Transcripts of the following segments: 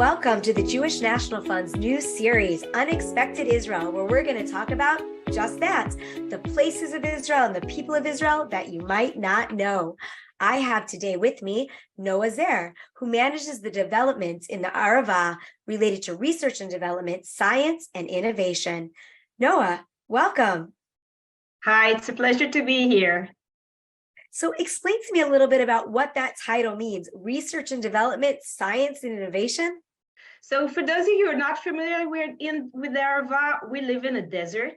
Welcome to the Jewish National Fund's new series, Unexpected Israel, where we're going to talk about just that, the places of Israel and the people of Israel that you might not know. I have today with me Noa Zer, who manages the developments in the Arava related to research and development, science, and innovation. Noa, welcome. Hi, it's a pleasure to be here. So explain to me a little bit about what that title means, research and development, science and innovation. So for those of you who are not familiar with Arava, we live in a desert,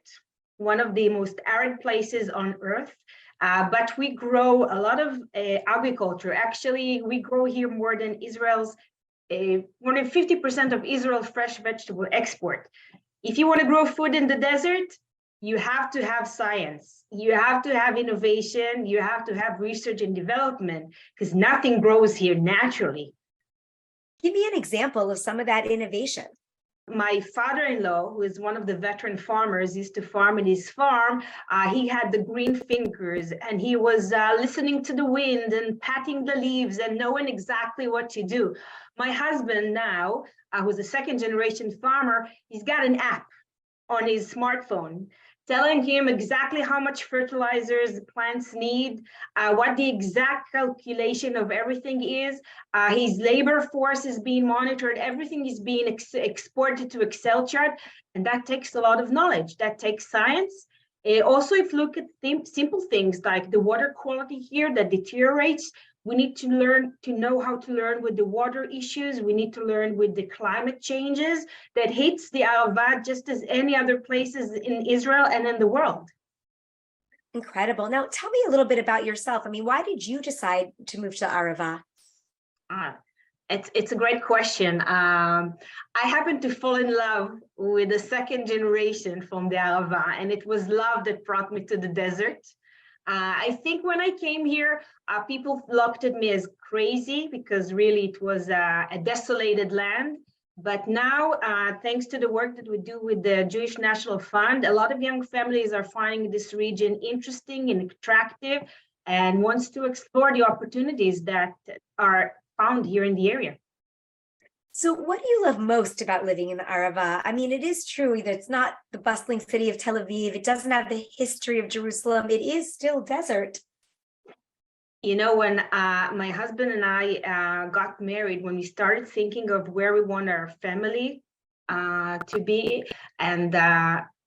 one of the most arid places on earth, but we grow a lot of agriculture. Actually, we grow here more than more than 50% of Israel's fresh vegetable export. If you want to grow food in the desert, you have to have science, you have to have innovation, you have to have research and development, because nothing grows here naturally. Give me an example of some of that innovation. My father-in-law, who is one of the veteran farmers, used to farm in his farm. He had the green fingers, and he was listening to the wind and patting the leaves and knowing exactly what to do. My husband now, who's a second-generation farmer, he's got an app on his smartphone telling him exactly how much fertilizers the plants need, what the exact calculation of everything is. His labor force is being monitored. Everything is being exported to Excel chart, and that takes a lot of knowledge. That takes science. Also, if you look at simple things like the water quality here that deteriorates, we need to know how to learn with the water issues. We need to learn with the climate changes that hits the Arava just as any other places in Israel and in the world. Incredible. Now, tell me a little bit about yourself. I mean, why did you decide to move to Arava? It's a great question. I happened to fall in love with the second generation from the Arava, and it was love that brought me to the desert. I think when I came here, people looked at me as crazy because really it was a desolated land. But now, thanks to the work that we do with the Jewish National Fund, a lot of young families are finding this region interesting and attractive and wants to explore the opportunities that are found here in the area. So what do you love most about living in the Arava? I mean, it is true that it's not the bustling city of Tel Aviv. It doesn't have the history of Jerusalem. It is still desert. You know, when my husband and I got married, when we started thinking of where we want our family to be, and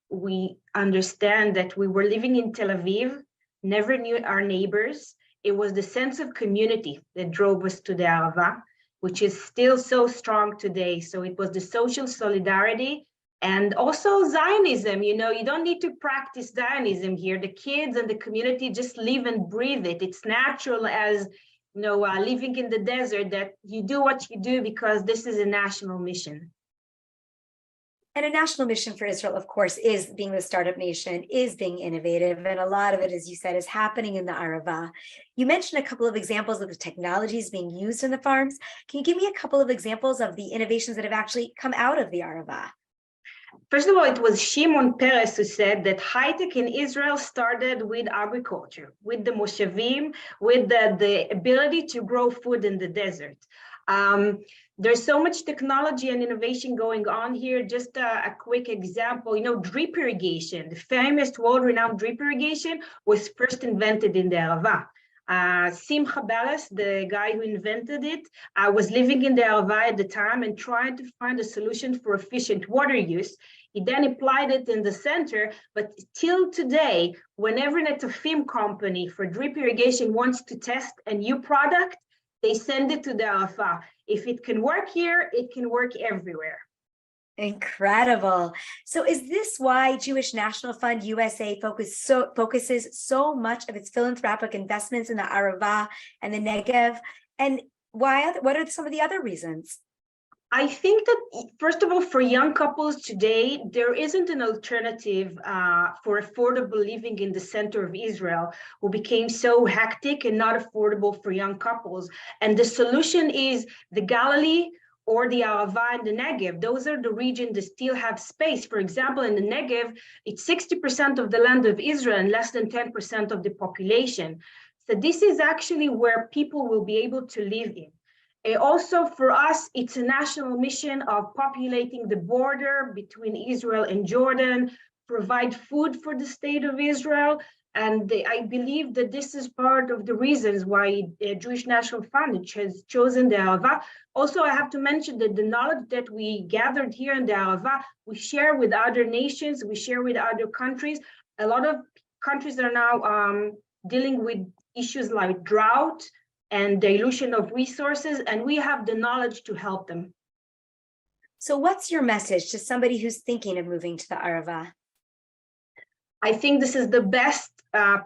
we understand that we were living in Tel Aviv, never knew our neighbors. It was the sense of community that drove us to the Arava, which is still so strong today. So it was the social solidarity and also Zionism. You know, you don't need to practice Zionism here. The kids and the community just live and breathe it. It's natural as, you know, living in the desert, that you do what you do because this is a national mission. And a national mission for Israel, of course, is being the startup nation, is being innovative. And a lot of it, as you said, is happening in the Arava. You mentioned a couple of examples of the technologies being used in the farms. Can you give me a couple of examples of the innovations that have actually come out of the Arava? First of all, it was Shimon Peres who said that high-tech in Israel started with agriculture, with the moshavim, with the ability to grow food in the desert. There's so much technology and innovation going on here. Just a quick example, you know, drip irrigation, the famous world-renowned drip irrigation was first invented in the Arava. Simcha Ballas, the guy who invented it, was living in the Arava at the time and trying to find a solution for efficient water use. He then applied it in the center, but till today, whenever a Netafim company for drip irrigation wants to test a new product, they send it to the Arava. If it can work here, it can work everywhere. Incredible. So is this why Jewish National Fund USA focuses so much of its philanthropic investments in the Arava and the Negev? And what are some of the other reasons? I think that, first of all, for young couples today, there isn't an alternative for affordable living in the center of Israel, who became so hectic and not affordable for young couples. And the solution is the Galilee or the Arava and the Negev. Those are the regions that still have space. For example, in the Negev, it's 60% of the land of Israel and less than 10% of the population. So this is actually where people will be able to live in. Also, for us, it's a national mission of populating the border between Israel and Jordan, provide food for the state of Israel. And I believe that this is part of the reasons why Jewish National Fund has chosen the Arava. Also, I have to mention that the knowledge that we gathered here in the Arava, we share with other nations, we share with other countries. A lot of countries are now dealing with issues like drought and dilution of resources, and we have the knowledge to help them. So what's your message to somebody who's thinking of moving to the Arava? I think this is the best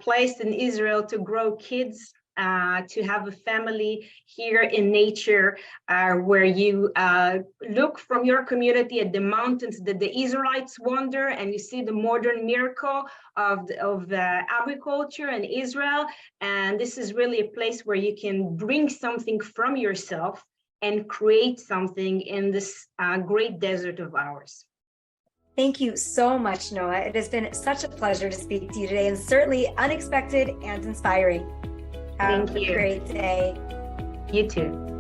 place in Israel to grow kids, to have a family here in nature, where you look from your community at the mountains that the Israelites wander, and you see the modern miracle of agriculture in Israel. And this is really a place where you can bring something from yourself and create something in this great desert of ours. Thank you so much, Noa. It has been such a pleasure to speak to you today, and certainly unexpected and inspiring. Have Thank you. a great day. You too.